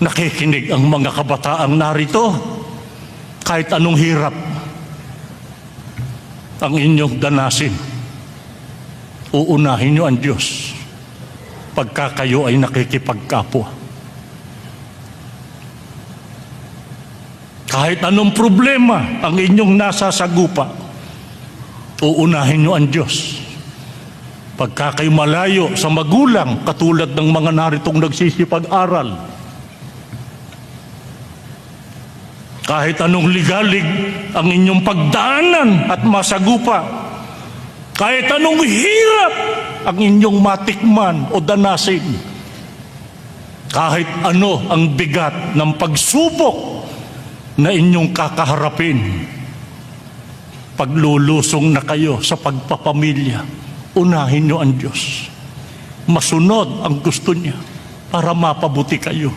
nakikinig ang mga kabataang narito. Kahit anong hirap ang inyong danasin, uunahin niyo ang Diyos pagka kayo ay nakikipagkapwa. Kahit anong problema ang inyong nasasagupa, uunahin niyo ang Diyos. Pagka kayo malayo sa magulang, katulad ng mga naritong nagsisipag-aral, kahit anong ligalig ang inyong pagdaanan at masagupa, kahit anong hirap ang inyong matikman o danasin, kahit ano ang bigat ng pagsubok na inyong kakaharapin, paglulusong na kayo sa pagpapamilya, unahin niyo ang Diyos. Masunod ang gusto niya para mapabuti kayo.